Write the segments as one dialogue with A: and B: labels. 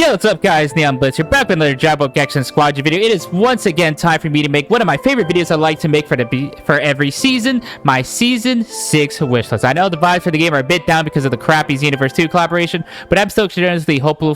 A: Yo, what's up guys, Neon Blitz here, back with another Dragon Ball Gekishin Squadra video. It is once again time for me to make one of my favorite videos I like to make for every season, my Season 6 wishlist. I know the vibes for the game are a bit down because of the crappy Xenoverse 2 collaboration, but I'm still generously hopeful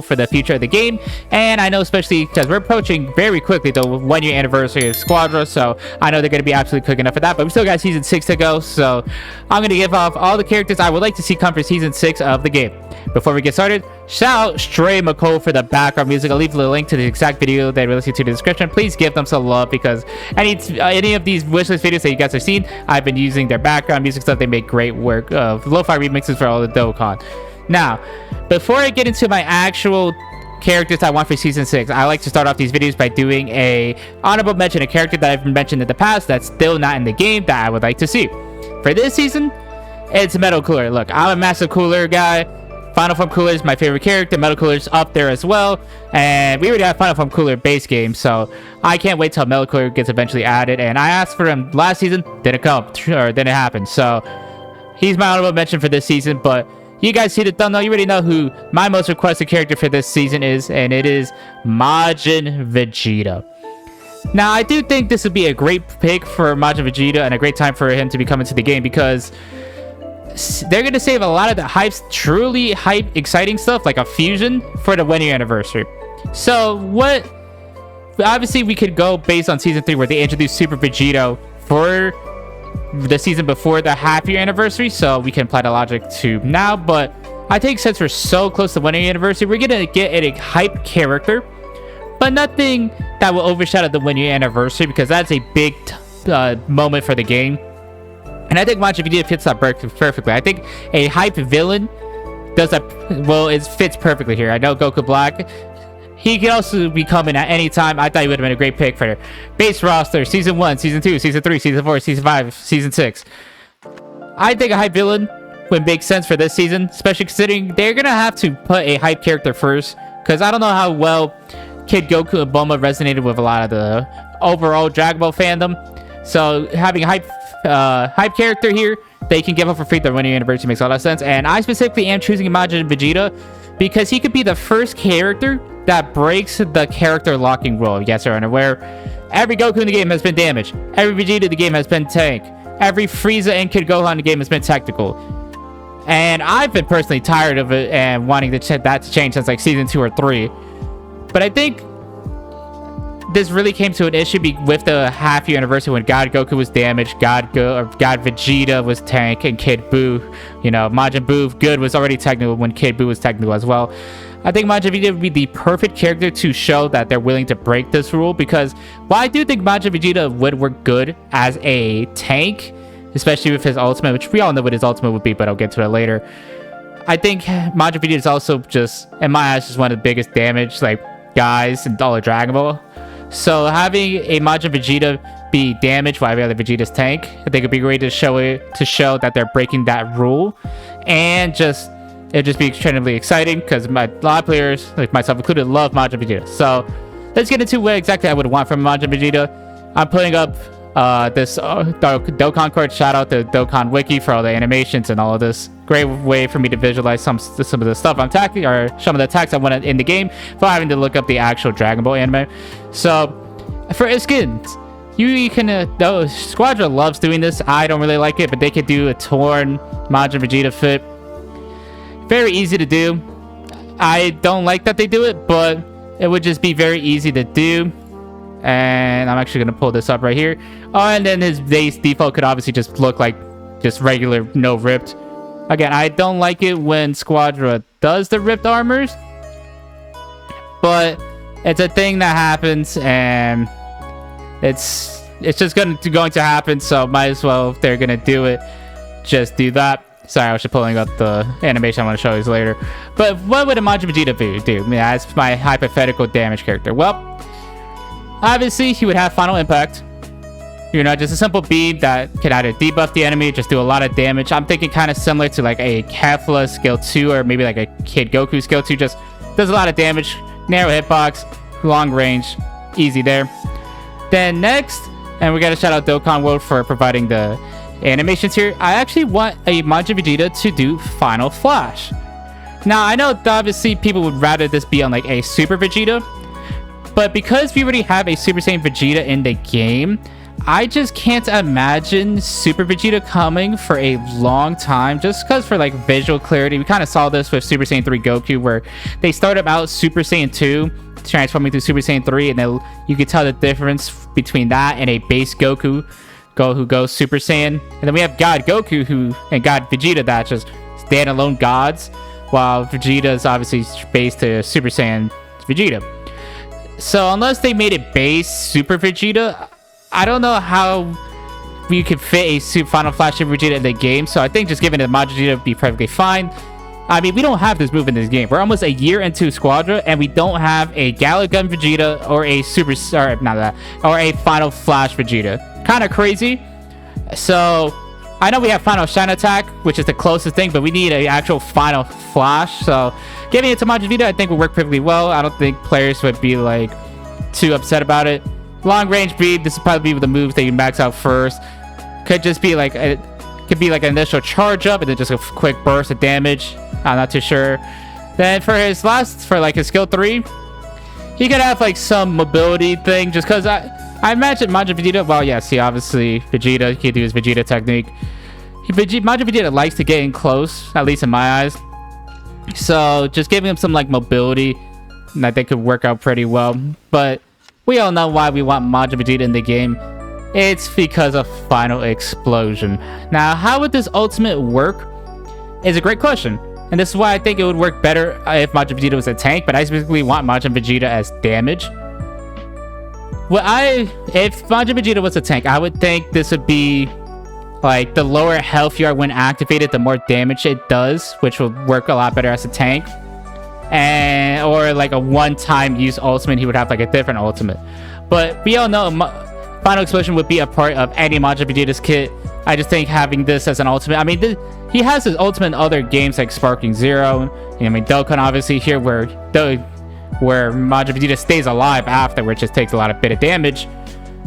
A: for the future of the game, and I know especially because we're approaching very quickly the 1 year anniversary of Squadra, so I know they're going to be absolutely cooking up for that, but we still got Season 6 to go, so I'm going to give off all the characters I would like to see come for Season 6 of the game. Before we get started, shout out Stray McCall for the background music. I'll leave the link to the exact video that you're listening to in the description. Please give them some love because any of these wishlist videos that you guys have seen, I've been using their background music stuff. They make great work of lo-fi remixes for all the Dokkan. Now, before I get into my actual characters I want for Season 6, I like to start off these videos by doing a honorable mention, a character that I've mentioned in the past that's still not in the game that I would like to see. For this season, it's Metal Cooler. Look, I'm a massive Cooler guy. Final Form Cooler is my favorite character. Metal Cooler's up there as well. And we already have Final Form Cooler base game, so I can't wait till Metal Cooler gets eventually added. And I asked for him last season, didn't come, or didn't happen. So he's my honorable mention for this season. But you guys see the thumbnail, you already know who my most requested character for this season is, and it is Majin Vegeta. Now, I do think this would be a great pick for Majin Vegeta and a great time for him to be coming to the game because they're going to save a lot of the truly hype, exciting stuff like a fusion for the 1 year anniversary. So obviously we could go based on Season 3 where they introduced Super Vegito for the season before the half-year anniversary, so we can apply the logic to now. But I think since we're so close to 1 year anniversary, we're going to get a hype character, but nothing that will overshadow the 1 year anniversary because that's a big moment for the game. And I think Majin Vegeta fits that perfectly. I think a hype villain does that. Well, it fits perfectly here. I know Goku Black. He can also be coming at any time. I thought he would have been a great pick for base roster. Season 1, Season 2, Season 3, Season 4, Season 5, Season 6. I think a hype villain would make sense for this season, especially considering they're going to have to put a hype character first. Because I don't know how well Kid Goku and Bulma resonated with a lot of the overall Dragon Ball fandom. So having a hype character here they can give up for free the 1 year anniversary makes a lot of sense. And I specifically am choosing Majin Vegeta because he could be the first character that breaks the character locking rule. Yes, you're unaware. Every Goku in the game has been damaged. Every Vegeta in the game has been tank. Every Frieza and Kid Gohan in the game has been tactical. And I've been personally tired of it and wanting that to change since like Season 2 or 3. But I think this really came to an issue with the half-year anniversary when God Goku was damaged, God Vegeta was tank, and Kid Buu, Majin Buu Good was already technical when Kid Buu was technical as well. I think Majin Vegeta would be the perfect character to show that they're willing to break this rule because while I do think Majin Vegeta would work good as a tank, especially with his ultimate, which we all know what his ultimate would be, but I'll get to it later. I think Majin Vegeta is also just, in my eyes, just one of the biggest damage guys in all of Dragon Ball. So having a Majin Vegeta be damaged while every other Vegeta's tank, I think it'd be great to show that they're breaking that rule, and it'd just be extremely exciting because a lot of players, like myself included, love Majin Vegeta. So let's get into what exactly I would want from Majin Vegeta. I'm putting up this Dokkan card. Shout out to Dokkan Wiki for all the animations and all of this. Great way for me to visualize some of the stuff I'm attacking, or some of the attacks I want in the game without having to look up the actual Dragon Ball anime. So for skins, you can Squadra loves doing this. I don't really like it, but they could do a torn Majin Vegeta fit. Very easy to do. I don't like that they do it, but it would just be very easy to do. And I'm actually going to pull this up right here. Oh, and then his base default could obviously just look like just regular, no ripped. Again, I don't like it when Squadra does the ripped armors, but it's a thing that happens, and it's just going to happen. So might as well, if they're going to do it, just do that. Sorry, I was just pulling up the animation I want to show you later. But what would a Majin Vegeta do? That's my hypothetical damage character. Well, obviously, he would have Final Impact. Just a simple beam that can either debuff the enemy, just do a lot of damage. I'm thinking kind of similar to like a Kefla skill 2 or maybe like a Kid Goku skill 2. Just does a lot of damage, narrow hitbox, long range, easy there. Then next, and we got to shout out Dokkan World for providing the animations here. I actually want a Majin Vegeta to do Final Flash. Now, I know obviously people would rather this be on like a Super Vegeta, but because we already have a Super Saiyan Vegeta in the game, I just can't imagine Super Vegeta coming for a long time, just because for like visual clarity. We kind of saw this with Super Saiyan 3 Goku, where they started out Super Saiyan 2, transforming to Super Saiyan 3, and then you could tell the difference between that and a base Goku who goes Super Saiyan. And then we have God Goku and God Vegeta that just standalone gods, while Vegeta is obviously based to Super Saiyan Vegeta. So unless they made it base Super Vegeta, I don't know how we could fit a Final Flash Super Vegeta in the game. So I think just giving it to Majin Vegeta would be perfectly fine. I mean, we don't have this move in this game. We're almost a year into Squadra, and we don't have a Galagun Vegeta or a or a Final Flash Vegeta. Kind of crazy. So I know we have Final Shine Attack, which is the closest thing, but we need an actual Final Flash. So giving it to Majin Vegeta, I think, will work perfectly well. I don't think players would be like too upset about it. Long range beam, this would probably be the moves that you max out first. Could just be like an initial charge up and then just a quick burst of damage. I'm not too sure. Then for his skill 3, he could have like some mobility thing, just because I imagine Majin Vegeta, well, yes, obviously Vegeta, he could do his Vegeta technique. Majin Vegeta likes to get in close, at least in my eyes. So just giving him some like mobility, and I think could work out pretty well. But we all know why we want Majin Vegeta in the game. It's because of Final Explosion. Now, how would this ultimate work is a great question. And this is why I think it would work better if Majin Vegeta was a tank, but I specifically want Majin Vegeta as damage. If Majin Vegeta was a tank, I would think this would be like the lower health you are when activated, the more damage it does, which will work a lot better as a tank. Or like a one-time use ultimate, he would have like a different ultimate. But we all know Final Explosion would be a part of any Majin Vegeta's kit. I just think having this as an ultimate, I mean, he has his ultimate in other games like Sparking Zero. I mean, Dokkan obviously here where Majin Vegeta stays alive after, which just takes a lot of bit of damage.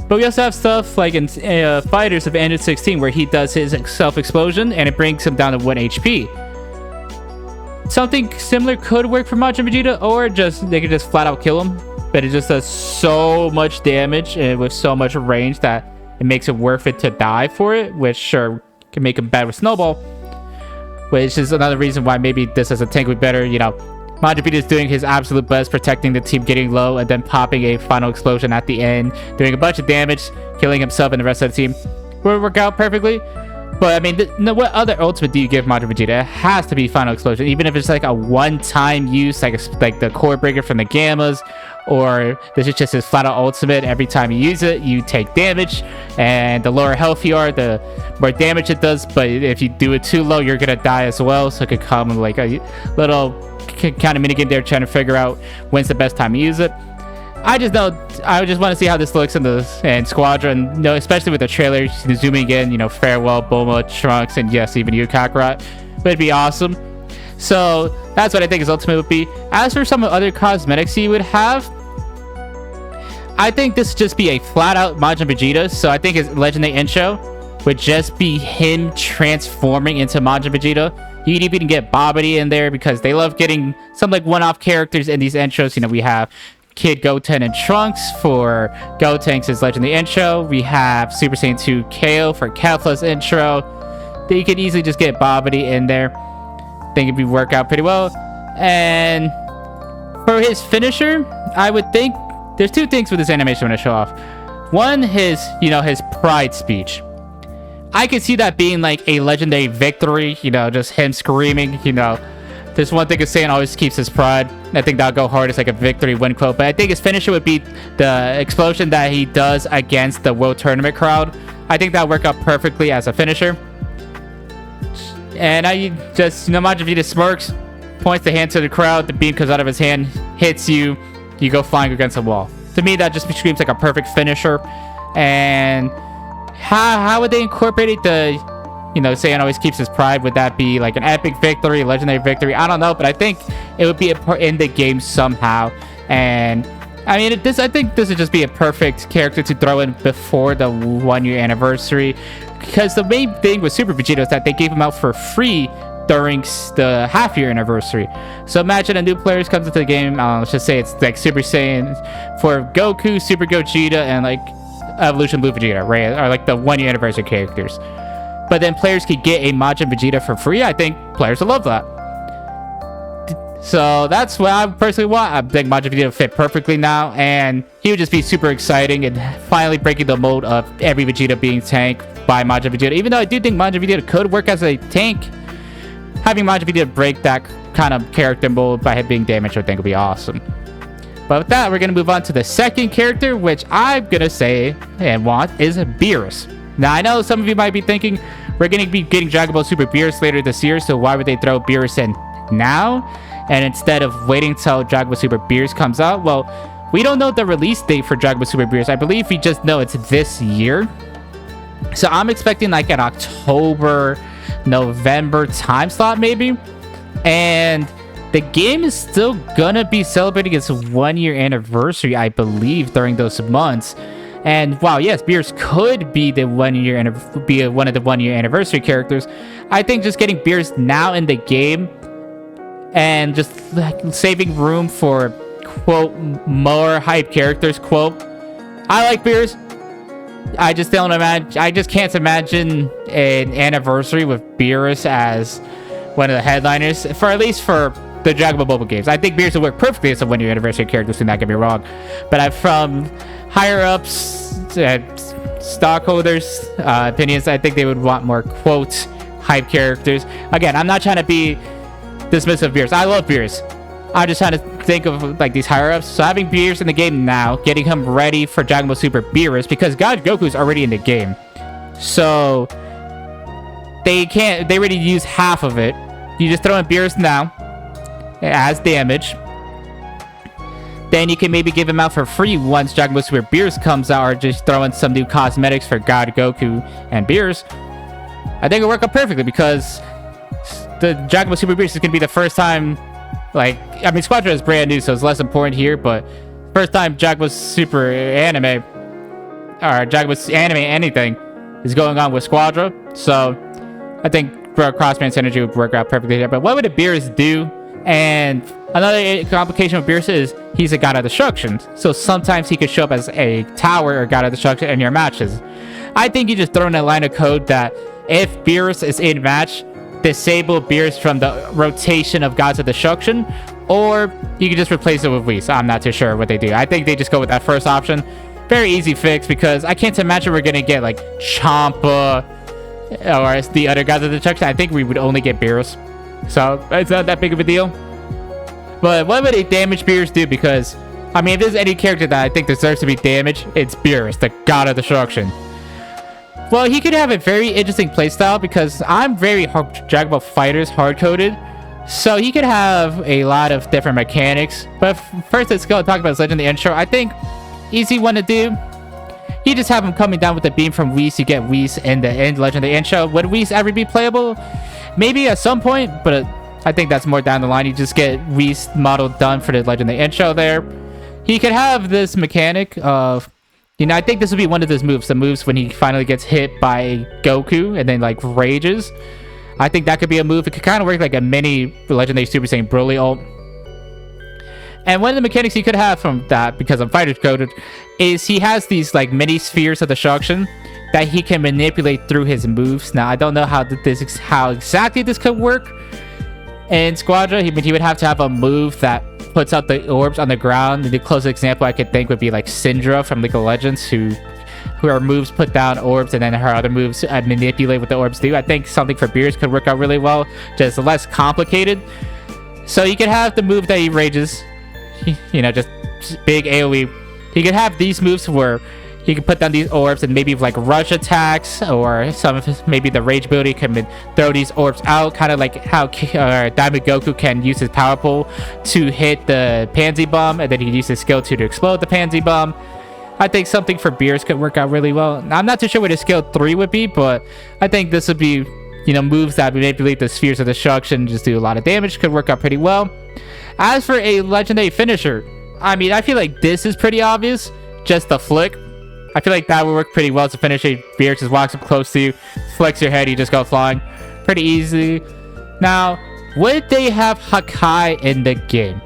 A: But we also have stuff like in Fighters of Android 16 where he does his self-explosion and it brings him down to 1 HP. Something similar could work for Majin Vegeta, or they could just flat out kill him. But it just does so much damage and with so much range that it makes it worth it to die for it, which sure can make him bad with Snowball. Which is another reason why maybe this as a tank would be better. You know, Majin Vegeta is doing his absolute best, protecting the team, getting low, and then popping a Final Explosion at the end, doing a bunch of damage, killing himself and the rest of the team. Would work out perfectly. But I mean, what other ultimate do you give Majin Vegeta? It has to be Final Explosion, even if it's like a one-time use, like the Core Breaker from the Gammas, or this is just his flat-out ultimate. Every time you use it, you take damage, and the lower health you are, the more damage it does. But if you do it too low, you're gonna die as well. So it could come like a little kind of minigame there, trying to figure out when's the best time to use it. I just want to see how this looks in Squadra, and you know, especially with the trailer, zooming in, you know, Farewell, Bulma, Trunks, and yes, even you, Kakarot. Would be awesome. So that's what I think his ultimate would be. As for some other cosmetics he would have, I think this would just be a flat-out Majin Vegeta. So I think his legendary intro would just be him transforming into Majin Vegeta. You could even get Babidi in there because they love getting some like one-off characters in these intros. You know, we have Kid Goten and Trunks for Gotenks' legendary intro. We have Super Saiyan 2 KO for Kefla's intro. Then you could easily just get Babidi in there. I think it'd work out pretty well. And for his finisher, I would think there's two things with this animation I want to show off. One, his pride speech. I could see that being like a legendary victory, you know, just him screaming, you know. There's one thing Saiyan always keeps his pride. I think that'll go hard as like a victory win quote. But I think his finisher would be the explosion that he does against the World Tournament crowd. I think that'll work out perfectly as a finisher. And I just, Majin Vegeta smirks, points the hand to the crowd, the beam comes out of his hand, hits you, you go flying against the wall. To me, that just screams like a perfect finisher. And how would they incorporate it? Saiyan always keeps his pride. Would that be like an epic victory, legendary victory? I don't know, but I think it would be a part in the game somehow. And I mean, I think this would just be a perfect character to throw in before the 1 year anniversary. Because the main thing with Super Vegeta is that they gave him out for free during the half-year anniversary. So imagine a new player comes into the game, let's just say it's like Super Saiyan for Goku, Super Gogeta, and like Evolution Blue Vegeta, right? Or like the 1-year anniversary characters. But then players could get a Majin Vegeta for free. I think players will love that. So that's what I personally want. I think Majin Vegeta would fit perfectly now, and he would just be super exciting and finally breaking the mold of every Vegeta being tanked by Majin Vegeta. Even though I do think Majin Vegeta could work as a tank, having Majin Vegeta break that kind of character mold by him being damaged, I think would be awesome. But with that, we're going to move on to the second character, which I'm going to say and want is Beerus. Now, I know some of you might be thinking, we're going to be getting Dragon Ball Super Beerus later this year, so why would they throw Beerus in now? And instead of waiting till Dragon Ball Super Beerus comes out, well, we don't know the release date for Dragon Ball Super Beerus. I believe we just know it's this year. So I'm expecting like an October, November time slot maybe. And the game is still gonna be celebrating its 1-year anniversary, I believe, during those months. And wow, yes, Beerus could be the 1-year one of the 1-year anniversary characters. I think just getting Beerus now in the game and just like saving room for quote more hype characters, quote. I like Beerus. I just can't imagine an anniversary with Beerus as one of the headliners for at least for the Dragon Ball mobile games. I think Beerus would work perfectly as a 1-year anniversary character, so not get me wrong. But from higher ups and stockholders' opinions, I think they would want more quote hype characters. Again, I'm not trying to be dismissive of Beerus. I love Beerus. I'm just trying to think of like these higher ups. So having Beerus in the game now, getting him ready for Dragon Ball Super Beerus, because God Goku's already in the game, so they already use half of it. You just throw in Beerus now as damage, then you can maybe give him out for free once Dragon Ball Super Beerus comes out, or just throw in some new cosmetics for God Goku and Beerus. I think it'll work out perfectly, because the Dragon Ball Super Beerus is going to be the first time, like, I mean, Squadra is brand new, so it's less important here, but first time Dragon Ball Super Anime, or Dragon Ball Anime anything, is going on with Squadra, so I think cross-brand synergy would work out perfectly here. But what would a Beerus do? And another complication with Beerus is he's a God of Destruction, so sometimes he could show up as a tower or God of Destruction in your matches. I think you just throw in a line of code that if Beerus is in match, disable Beerus from the rotation of Gods of Destruction, or you can just replace it with Whis. I'm not too sure what they do. I think they just go with that first option. Very easy fix, because I can't imagine we're gonna get like Champa or the other Gods of Destruction. I think we would only get Beerus, so it's not that big of a deal. But what would a damaged Beerus do? Because I mean, if there's any character that I think deserves to be damaged, it's Beerus, the God of Destruction. Well, he could have a very interesting playstyle, because I'm very Dragon Ball FighterZ hard-coded, so he could have a lot of different mechanics. But first, let's go talk about his Legend of the Intro. I think easy one to do. You just have him coming down with the beam from Whis. You get Whis in the end Legend of the Intro. Would Whis ever be playable? Maybe at some point, but I think that's more down the line. You just get Whis model done for the Legend of the Intro there. He could have this mechanic of, you know, I think this would be one of those moves. The moves when he finally gets hit by Goku and then like rages. I think that could be a move. It could kind of work like a mini Legendary Super Saiyan Broly ult. And one of the mechanics you could have from that, because I'm fighter coded, is he has these like mini spheres of destruction that he can manipulate through his moves. Now I don't know how exactly this could work in Squadra. He would have to have a move that puts out the orbs on the ground. The closest example I could think would be like Syndra from League of Legends, who her moves put down orbs, and then her other moves manipulate what the orbs do. I think something for Beerus could work out really well, just less complicated. So you could have the move that he rages, you know, just big AoE. He could have these moves where he could put down these orbs and maybe like rush attacks, or some of his, maybe the rage ability can throw these orbs out, kind of like how Diamond Goku can use his power pole to hit the Pansy Bomb, and then he can use his skill 2 to explode the Pansy Bomb. I think something for Beerus could work out really well. I'm not too sure what his skill 3 would be, but I think this would be, you know, moves that manipulate the spheres of destruction, just do a lot of damage, could work out pretty well. As for a legendary finisher, I mean, I feel like this is pretty obvious, just the flick. I feel like that would work pretty well to finish. A Beerus just walks up close to you, flicks your head, you just go flying. Pretty easy. Now, would they have Hakai in the game?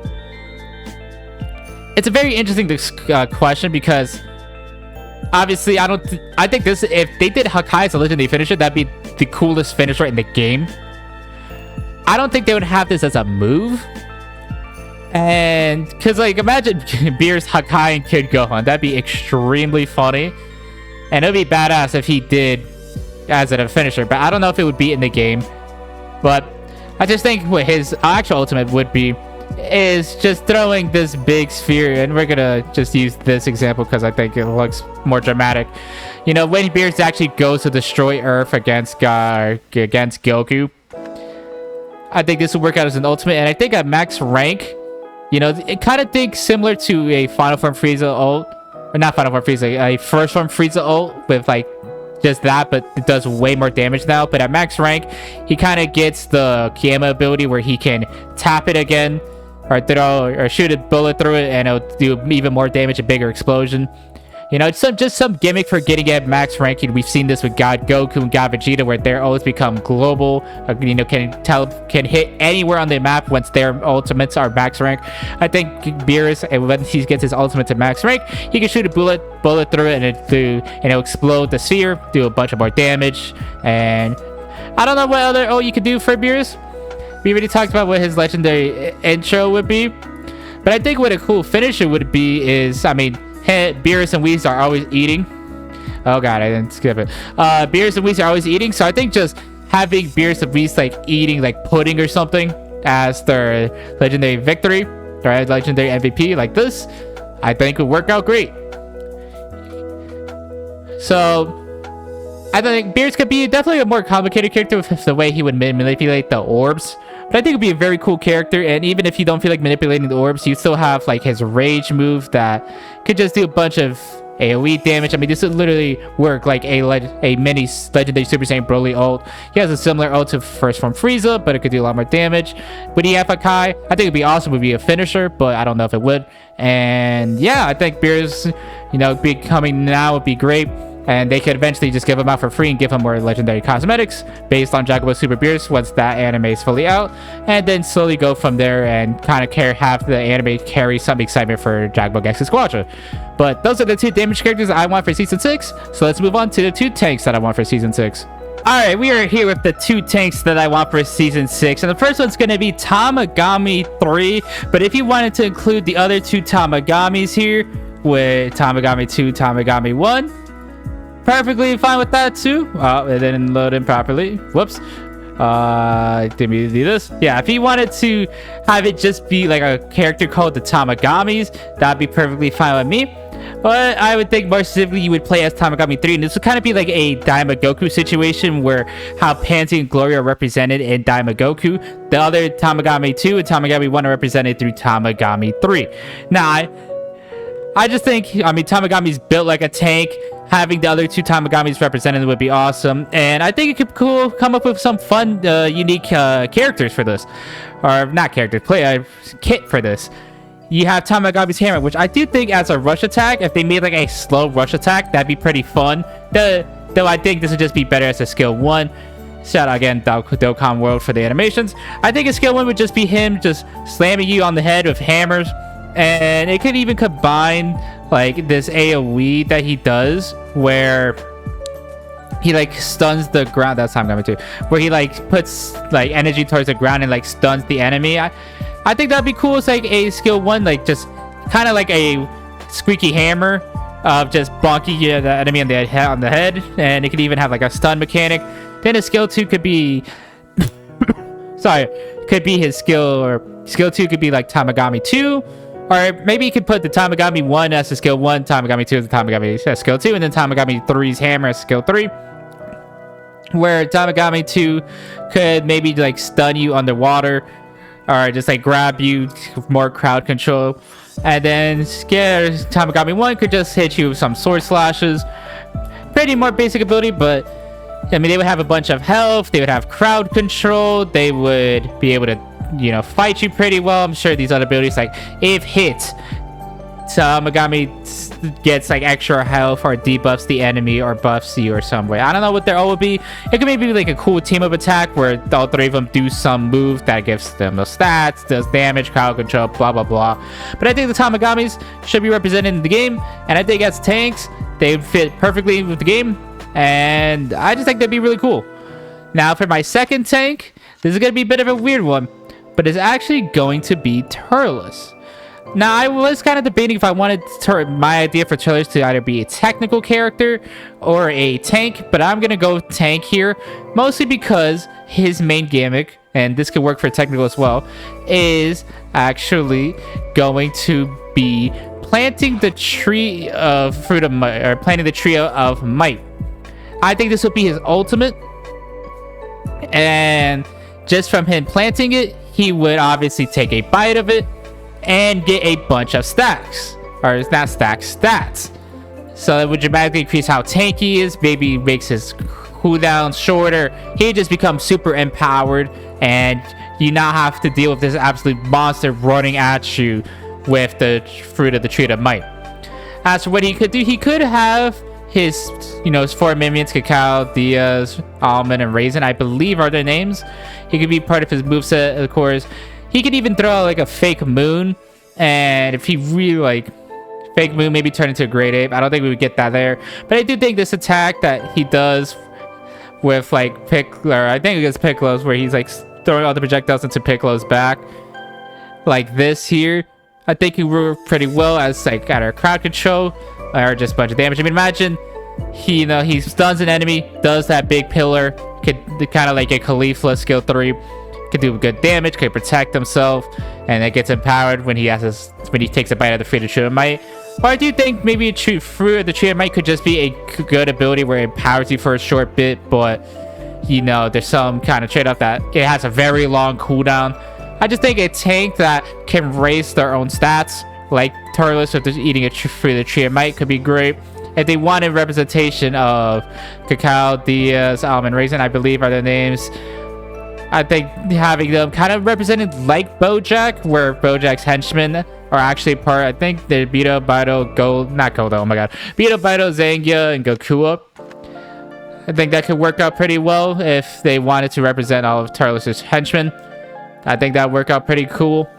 A: It's a very interesting question because obviously I think this, if they did Hakai as a legendary finisher, that'd be the coolest finisher in the game. I don't think they would have this as a move. And because like imagine Beerus Hakai and Kid Gohan, that'd be extremely funny. And it would be badass if he did as a finisher, but I don't know if it would be in the game. But I just think what his actual ultimate would be is just throwing this big sphere, and we're gonna just use this example because I think it looks more dramatic. You know, when Beerus actually goes to destroy Earth against Goku, I think this would work out as an ultimate. And I think at max rank, you know, it kind of thinks similar to a Final Form Frieza ult, or not Final Form Frieza, a First Form Frieza ult with like just that, but it does way more damage now. But at max rank, he kind of gets the Kiyama ability where he can tap it again, or throw or shoot a bullet through it, and it'll do even more damage, a bigger explosion. You know, it's just some gimmick for getting at max ranking. We've seen this with God Goku and God Vegeta, where their ults become global. You know, can hit anywhere on the map once their ultimates are max rank. I think Beerus, when he gets his ultimate to max rank, he can shoot a bullet through it, and it'll explode the sphere, do a bunch of more damage. And I don't know what other ult you could do for Beerus. We already talked about what his legendary intro would be, but I think what a cool finisher would be is, I mean, Beerus and Whis are always eating. Oh god, I didn't skip it. Beerus and Whis are always eating, so I think just having Beerus and Whis like eating like pudding or something as their legendary victory, or legendary MVP like this, I think would work out great. So I think Beerus could be definitely a more complicated character with the way he would manipulate the orbs. But I think it'd be a very cool character, and even if you don't feel like manipulating the orbs, you still have like his rage move that could just do a bunch of AoE damage. I mean, this would literally work like a mini legendary Super Saiyan Broly ult. He has a similar ult to First Form Frieza, but it could do a lot more damage. Would he have Hakai? I think it'd be awesome. It would be a finisher, but I don't know if it would. And yeah, I think Beerus, you know, becoming now would be great. And they could eventually just give him out for free and give him more legendary cosmetics based on Dragon Ball Super Beerus once that anime is fully out, and then slowly go from there and kind of have the anime carry some excitement for Dragon Ball Gekishin Squadra. But those are the two damage characters I want for Season 6, so let's move on to the two tanks that I want for Season 6. Alright, we are here with the two tanks that I want for Season 6, and the first one's going to be Tamagami 3, but if you wanted to include the other two Tamagamis here, with Tamagami 2, Tamagami 1, perfectly fine with that too. Oh, it didn't load in properly. Whoops. Didn't mean to do this. Yeah, if you wanted to have it just be like a character called the Tamagamis, that'd be perfectly fine with me. But I would think more specifically you would play as Tamagami 3, and this would kind of be like a Daima Goku situation where how Pansy and Glory are represented in Daima Goku. The other Tamagami 2 and Tamagami 1 are represented through Tamagami 3. Now, I just think, I mean, Tamagami's built like a tank. Having the other two Tamagamis represented would be awesome, and I think it could come up with some fun, unique characters for this, or not characters, kit for this. You have Tamagami's hammer, which I do think as a rush attack, if they made like a slow rush attack, that'd be pretty fun. Though I think this would just be better as a skill 1. Shout out again, Dokkan World for the animations. I think a skill 1 would just be him just slamming you on the head with hammers. And it could even combine like this AoE that he does where he like stuns the ground. That's Tamagami 2, where he like puts like energy towards the ground and like stuns the enemy. I think that'd be cool. It's like a skill 1, like just kind of like a squeaky hammer of just bonking the enemy on the head, and it could even have like a stun mechanic. Then a skill 2 could be could be his skill, or skill 2 could be like Tamagami 2. Or maybe you could put the Tamagami 1 as a skill 1, Tamagami 2 as the Tamagami as skill 2, and then Tamagami 3's hammer as skill 3. Where Tamagami 2 could maybe like stun you underwater, or just like grab you with more crowd control. And then Tamagami 1 could just hit you with some sword slashes. Pretty more basic ability, but I mean, they would have a bunch of health, they would have crowd control, they would be able to, you know, fight you pretty well. I'm sure these other abilities, like if hit, Tamagami gets like extra health or debuffs the enemy or buffs you or some way. I don't know what their ult would be. It could maybe be like a cool team up attack where all three of them do some move that gives them the stats, does damage, crowd control, blah blah blah. But I think the Tamagamis should be represented in the game, and I think as tanks they fit perfectly with the game, and I just think that'd be really cool. Now for my second tank, this is gonna be a bit of a weird one, but it's actually going to be Turles. Now, I was kind of debating if I wanted my idea for Turles to either be a technical character or a tank, but I'm going to go tank here, mostly because his main gimmick, and this could work for technical as well, is actually going to be planting the tree of fruit of might, or planting the tree of might. I think this would be his ultimate, and just from him planting it, he would obviously take a bite of it and get a bunch of stacks, or not stacks, stats. So it would dramatically increase how tanky he is, maybe makes his cooldown shorter. He just becomes super empowered, and you now have to deal with this absolute monster running at you with the fruit of the tree of might. As for what he could do, he could have his, his 4 minions, Cacao, Diaz, Almond, and Raisin, I believe are their names. He could be part of his moveset, of course. He could even throw out like a fake moon, and if he really fake moon, maybe turn into a great ape. I don't think we would get that there, but I do think this attack that he does with Piccolo, I think against Piccolo's, where he's throwing all the projectiles into Piccolo's back, like this here, I think he worked pretty well as either crowd control or just a bunch of damage. I mean, imagine he stuns an enemy, does that big pillar, could kind of like a Khalifa skill 3. Could do good damage, could protect himself, and it gets empowered when he takes a bite of the fruit of tree of might. Or I do think maybe a fruit of the tree of might could just be a good ability where it empowers you for a short bit, but there's some kind of trade-off that it has a very long cooldown. I just think a tank that can raise their own stats, like Turles, if they're eating a fruit of the tree of might, could be great. If they wanted representation of Cacao, Diaz, Almond, Raisin, I believe are their names, I think having them kind of represented like Bojack, where Bojack's henchmen are actually part. I think they're Beto, Bito, oh my god, Beto, Bito, Zangia, and Gokua. I think that could work out pretty well if they wanted to represent all of Turles' henchmen. I think that would work out pretty cool,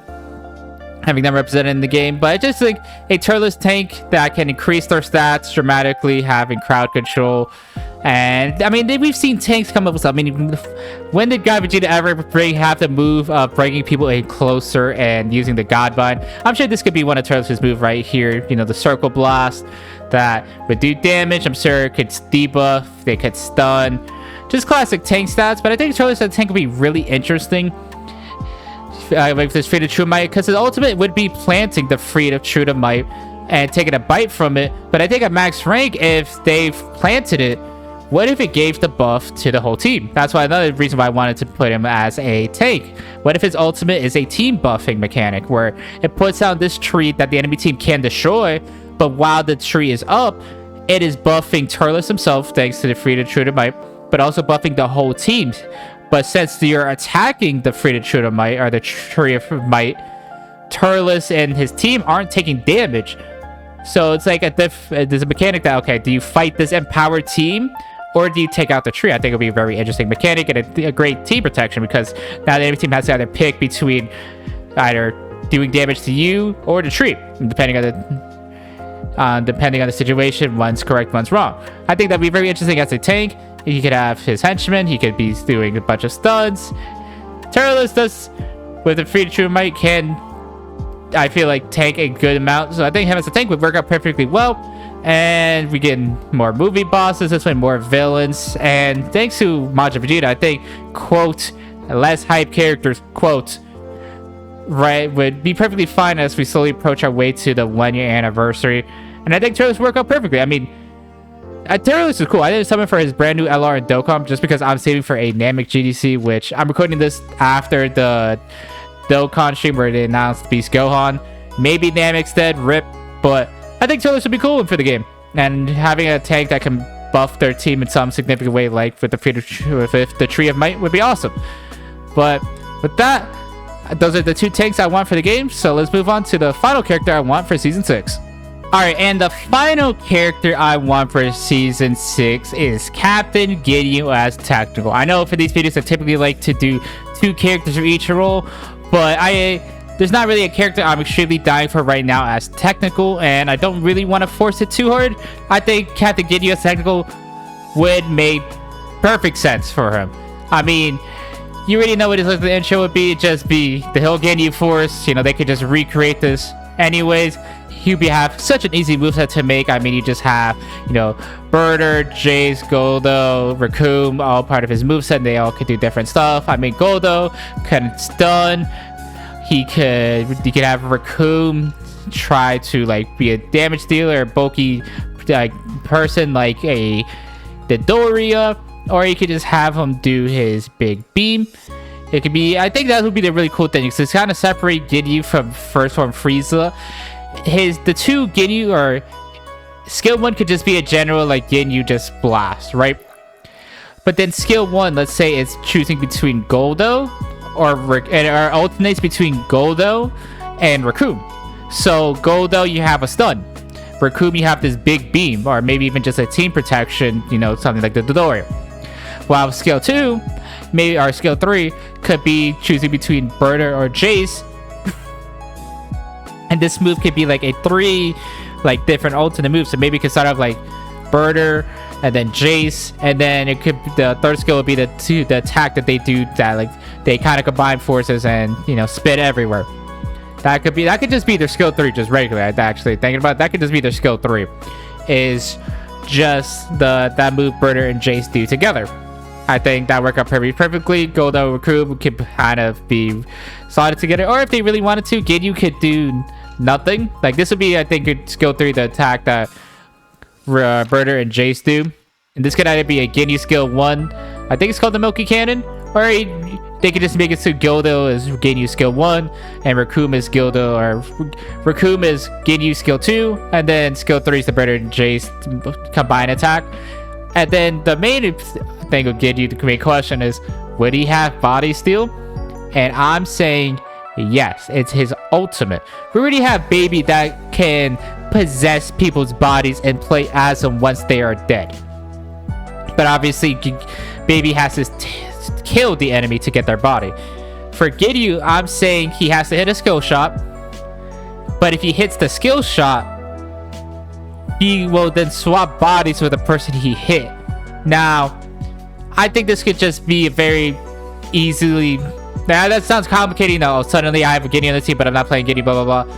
A: having them represented in the game. But I just think a Turles tank that can increase their stats dramatically, having crowd control. And I mean, we've seen tanks come up with stuff. I mean, when did God Vegeta ever have the move of bringing people in closer and using the Godbind? I'm sure this could be one of Turles' moves right here. The Circle Blast that would do damage. I'm sure it could debuff, they could stun. Just classic tank stats. But I think Turles' tank would be really interesting with this fruit of true might, because his ultimate would be planting the fruit of true might and taking a bite from it. But I think at max rank, if they've planted it, what if it gave the buff to the whole team? That's why another reason why I wanted to put him as a tank. What if his ultimate is a team buffing mechanic, where it puts out this tree that the enemy team can destroy, but while the tree is up, it is buffing Turles himself thanks to the fruit of true might, but also buffing the whole team. But since you're attacking the fruit of true might, or the tree of might, Turles and his team aren't taking damage. So it's like there's a mechanic that, okay, do you fight this empowered team, or do you take out the tree? I think it'll be a very interesting mechanic and a great team protection, because now the enemy team has to either pick between either doing damage to you or the tree, depending on the situation. One's correct, one's wrong. I think that'd be very interesting as a tank. He could have his henchmen, he could be doing a bunch of stuns. Turles does, with the fruit of true might, can, I feel like, tank a good amount. So I think him as a tank would work out perfectly well. And we get more movie bosses, this way more villains. And thanks to Majin Vegeta, I think, quote, less hype characters, quote, right, would be perfectly fine as we slowly approach our way to the 1-year anniversary. And I think Turles work out perfectly. I mean, Turles is cool. I didn't summon for his brand new LR and Dokkan just because I'm saving for a Namek GDC, which I'm recording this after the Dokkan stream where they announced Beast Gohan. Maybe Namek's dead, rip, but I think Turles would be cool for the game. And having a tank that can buff their team in some significant way, like with the Tree of Might, would be awesome. But with that, those are the 2 tanks I want for the game. So let's move on to the final character I want for Season 6. Alright, and the final character I want for Season 6 is Captain Ginyu as Technical. I know for these videos I typically like to do 2 characters for each role, but there's not really a character I'm extremely dying for right now as Technical, and I don't really want to force it too hard. I think Captain Ginyu as Technical would make perfect sense for him. I mean, you already know what his intro would be. It'd just be the Hill Ginyu Force. You know, they could just recreate this anyways. He'd have such an easy moveset to make. I mean, you just have, you know, Birder, Jace, Goldo, Raccoon, all part of his moveset, and they all could do different stuff. I mean, Goldo can stun. You could have Raccoon try to like be a damage dealer, bulky like person like the Doria. Or you could just have him do his big beam. It could be, I think that would be the really cool thing, because it's kind of separate Ginyu from first form Frieza. The 2 Ginyu, or skill 1 could just be a general like Ginyu just blast, right? But then skill 1, let's say it's choosing between Goldo or alternates between Goldo and Raccoon. So Goldo, you have a stun. Raccoon, you have this big beam, or maybe even just a team protection, you know, something like the Dodoria. While skill 2, maybe, or skill 3, could be choosing between Birder or Jace. And this move could be like a 3 like different alternate moves. So maybe it could start off like Birder and then Jace, and then it could, the third skill would be the attack that they do, that like they kind of combine forces and, you know, spit everywhere. That could just be their skill 3 just regularly. Actually thinking about it, that could just be their skill 3, is just that move Birder and Jace do together. I think that worked out perfectly. Goldo Raccoon could kind of be slotted together, or if they really wanted to, Ginyu could do nothing. Like this would be, I think, good skill 3, the attack that Birder and Jace do. And this could either be a Ginyu skill 1, I think it's called the Milky Cannon, or they could just make it so Goldo is Ginyu skill 1 and Raccoon is Goldo, or Raccoon is Ginyu skill 2, and then skill 3 is the Birder and Jace combined attack. And then the main thing of Ginyu, the main question is, would he have body steal? And I'm saying yes, it's his ultimate. We already have Baby that can possess people's bodies and play as them once they are dead. But obviously, Baby has to kill the enemy to get their body. For Ginyu, I'm saying he has to hit a skill shot. But if he hits the skill shot, he will then swap bodies with the person he hit. Now, I think this could just be a very easily... Now, that sounds complicated. Oh, suddenly I have a Ginyu on the team, but I'm not playing Ginyu, blah, blah, blah.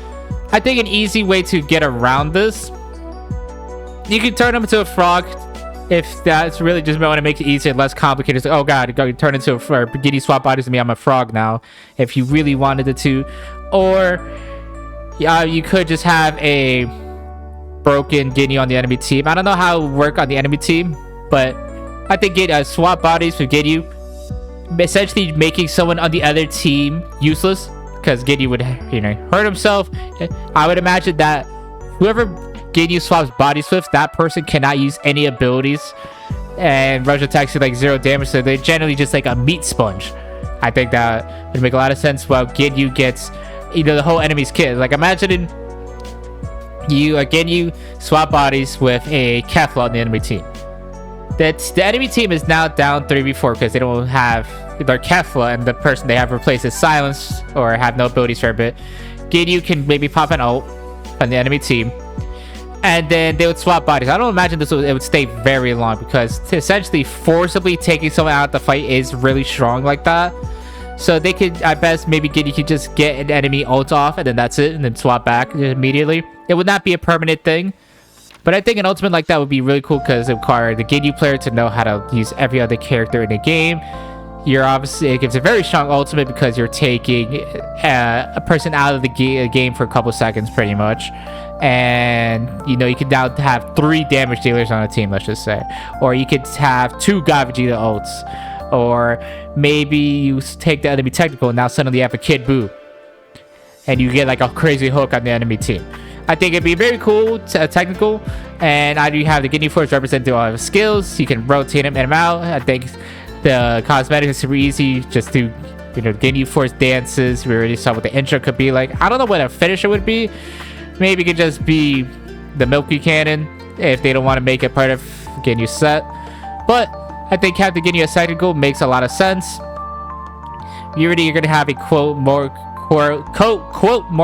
A: I think an easy way to get around this, you can turn him into a frog. If that's really just want to make it easier and less complicated. It's like, oh god, you turn into a frog. Ginyu swap bodies with me, I'm a frog now. If you really wanted it to. Or you could just have a broken Ginyu on the enemy team. I don't know how it would work on the enemy team, but I think swap bodies with Ginyu, essentially making someone on the other team useless, because Ginyu would, you know, hurt himself. I would imagine that whoever Ginyu swaps bodies with, that person cannot use any abilities, and rush attacks do like 0 damage, so they're generally just like a meat sponge. I think that would make a lot of sense. While Ginyu gets, you know, the whole enemy's kit. Like imagine Ginyu swap bodies with a Kefla on the enemy team. The enemy team is now down 3v4 because they don't have their Kefla, and the person they have replaced is silenced or have no abilities for a bit. Ginyu can maybe pop an ult on the enemy team, and then they would swap bodies. I don't imagine it would stay very long, because essentially forcibly taking someone out of the fight is really strong like that. So they could, at best, maybe Ginyu could just get an enemy ult off, and then that's it, and then swap back immediately. It would not be a permanent thing, but I think an ultimate like that would be really cool, because it requires the Ginyu player to know how to use every other character in the game. It gives a very strong ultimate, because you're taking a person out of the game for a couple seconds pretty much, and you know, you can now have 3 damage dealers on a team, let's just say, or you could have 2 God Vegeta ults, or maybe you take the enemy technical and now suddenly you have a Kid Buu, and you get like a crazy hook on the enemy team. I think it'd be very cool, technical, and I do have the Ginyu Force representing all of skills. You can rotate him in and out. I think the cosmetics is super easy, just to You know, Ginyu Force dances. We already saw what the intro could be like. I don't know what a finisher would be. Maybe it could just be the Milky Cannon if they don't want to make it part of Ginyu's set. But I think having Ginyu as second goal makes a lot of sense. You're going to have a quote more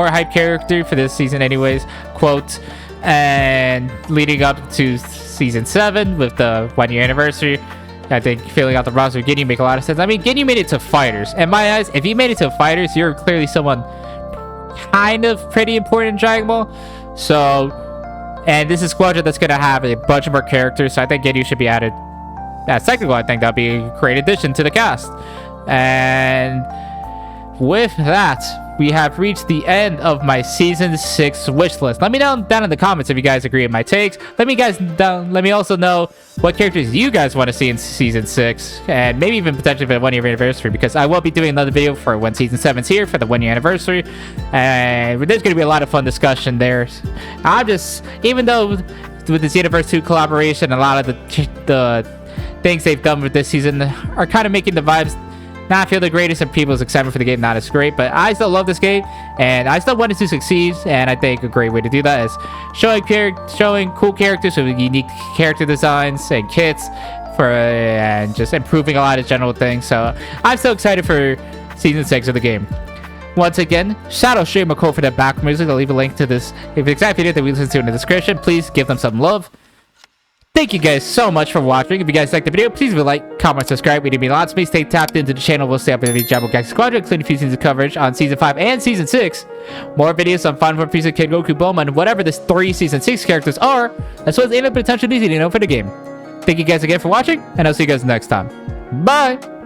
A: hype character for this season anyways, quote, and leading up to season 7 with the 1-year anniversary. I think filling out the roster with Ginyu make a lot of sense. I mean, Ginyu made it to fighters. In my eyes, if you made it to fighters, you're clearly someone kind of pretty important in Dragon Ball. So, and this is Squadra that's going to have a bunch of more characters, so I think Ginyu should be added as second goal. I think that'd be a great addition to the cast. And with that, we have reached the end of my season 6 wish list. Let me know down in the comments if you guys agree with my takes. Let me also know what characters you guys want to see in season 6, and maybe even potentially for the 1-year anniversary, because I will be doing another video for when season 7's here for the 1-year anniversary, and there's going to be a lot of fun discussion there. Even though with the Xenoverse 2 collaboration, a lot of the things they've done with this season are kind of making the vibes not feel the greatest, and people's excitement for the game not as great, but I still love this game and I still want it to succeed. And I think a great way to do that is showing cool characters with unique character designs and kits and just improving a lot of general things. So I'm so excited for season 6 of the game. Once again, shout out Stream McCall for the back music. I'll leave a link to this the exact video that we listened to in the description. Please give them some love. Thank you guys so much for watching. If you guys liked the video, please leave a like, comment, subscribe. We do mean lots. Please stay tapped into the channel. We'll stay up with the Dragon Ball Gekishin Squadra, including a few seasons of coverage on season 5 and season 6. More videos on Final Fantasy, Kid Goku, Bulma, and whatever the 3 season 6 characters are, as well as any potential news you need to know for the game. Thank you guys again for watching, and I'll see you guys next time. Bye!